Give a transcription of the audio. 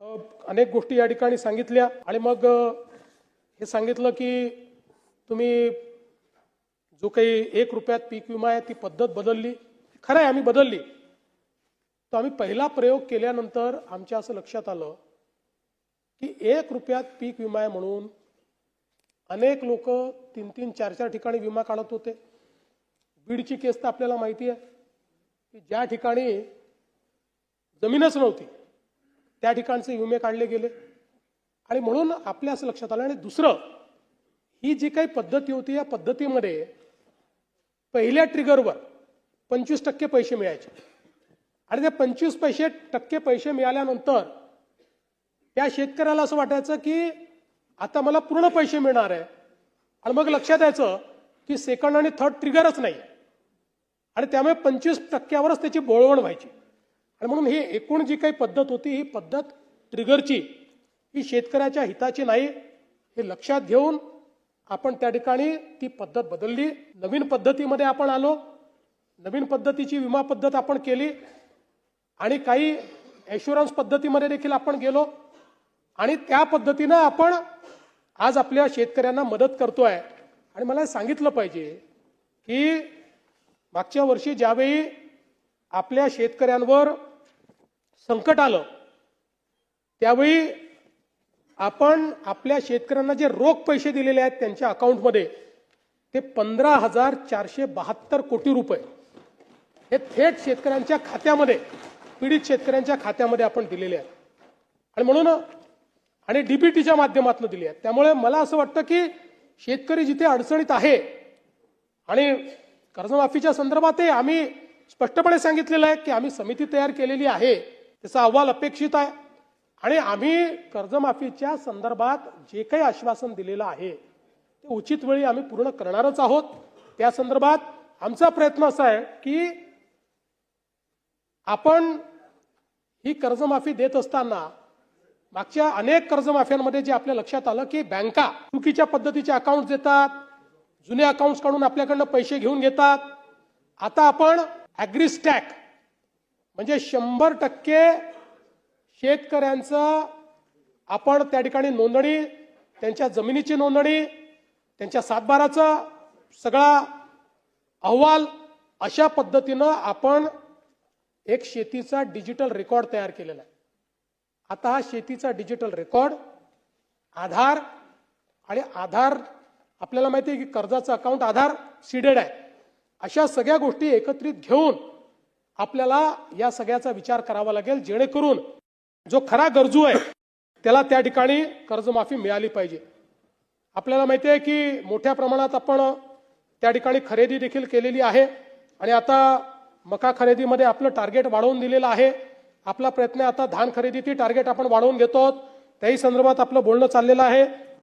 अनेक गोष्टी या ठिकाणी सांगितल्या आणि मग हे सांगितलं की तुम्ही जो काही 1 रुपयात पीक विमा आहे ती पद्धत बदलली. खरं आहे, आम्ही बदलली. तर आम्ही पहिला प्रयोग केल्यानंतर आमच्या असं लक्षात आलं की 1 रुपयात पीक विमा आहे म्हणून अनेक लोक 3-3, 4-4 ठिकाणी विमा काढत होते. बीडची केस तर आपल्याला माहिती आहे की ज्या ठिकाणी जमीनच नव्हती त्या ठिकाणचे विमे काढले गेले. आणि म्हणून आपल्या असं लक्षात आलं. आणि दुसरं, ही जी काही पद्धती होती या पद्धतीमध्ये पहिल्या ट्रिगरवर 25% पैसे मिळायचे आणि ते 25% पैसे मिळाल्यानंतर त्या शेतकऱ्याला असं वाटायचं की आता मला पूर्ण पैसे मिळणार आहे. आणि मग लक्षात यायचं की सेकंड आणि थर्ड ट्रिगरच नाही आणि त्यामुळे 25%वरच त्याची बोळवण व्हायची. आणि म्हणून ही एकूण जी काही पद्धत होती ही पद्धत ट्रिगरची ही शेतकऱ्याच्या हिताची नाही हे लक्षात घेऊन आपण त्या ठिकाणी ती पद्धत बदलली. नवीन पद्धतीमध्ये आपण आलो. नवीन पद्धतीची विमा पद्धत आपण केली आणि काही ॲश्युरन्स पद्धतीमध्ये देखील आपण गेलो आणि त्या पद्धतीनं आपण आज आपल्या शेतकऱ्यांना मदत करतोय. आणि मला सांगितलं पाहिजे की मागच्या वर्षी ज्यावेळी आपल्या शेतकऱ्यांवर संकट आलं त्यावेळी आपण आपल्या शेतकऱ्यांना जे रोख पैसे दिलेले आहेत त्यांच्या अकाउंटमध्ये ते 15,472 कोटी रुपये हे थेट शेतकऱ्यांच्या खात्यामध्ये, पीडित शेतकऱ्यांच्या खात्यामध्ये आपण दिलेले आहेत. आणि म्हणून आणि डीबीटीच्या माध्यमातून दिले आहेत. त्यामुळे मला असं वाटतं की शेतकरी जिथे अडचणीत आहे आणि कर्जमाफीच्या संदर्भातही आम्ही स्पष्टपणे सांगितलेलं आहे की आम्ही समिती तयार केलेली आहे, त्याचा अहवाल अपेक्षित आहे आणि आम्ही कर्जमाफीच्या संदर्भात जे काही आश्वासन दिलेलं आहे ते उचित वेळी आम्ही पूर्ण करणारच आहोत. त्या संदर्भात आमचा प्रयत्न असा आहे की आपण ही कर्जमाफी देत असताना मागच्या अनेक कर्जमाफ्यांमध्ये जे आपल्या लक्षात आलं की बँका चुकीच्या पद्धतीचे अकाउंट देतात, जुने अकाउंट्स काढून आपल्याकडनं पैसे घेऊन घेतात. आता आपण ॲग्रीस्टॅक म्हणजे 100% शेतकऱ्यांचं आपण त्या ठिकाणी नोंदणी, त्यांच्या जमिनीची नोंदणी, त्यांच्या सातबाराचा सगळा अहवाल अशा पद्धतीनं आपण एक शेतीचा डिजिटल रेकॉर्ड तयार केलेला आहे. आता हा शेतीचा डिजिटल रेकॉर्ड आधार आणि आधार आपल्याला माहिती आहे की कर्जाचं अकाउंट आधार सीडेड आहे. अशा सगळ्या गोष्टी एकत्रित घेऊन आपल्याला या सगळ्याचा विचार करावा लागेल जेणेकरून जो खरा गरजू आहे त्याला त्या ठिकाणी कर्जमाफी मिळाली पाहिजे. आपल्याला माहिती आहे की मोठ्या प्रमाणात आपण त्या ठिकाणी खरेदी देखील केलेली आहे आणि आता मका खरेदीमध्ये आपलं टार्गेट वाढवून दिलेलं आहे. आपला प्रयत्न आहे आता धान खरेदीची टार्गेट आपण वाढवून घेतो, त्याही संदर्भात आपलं बोलणं चाललेलं आहे.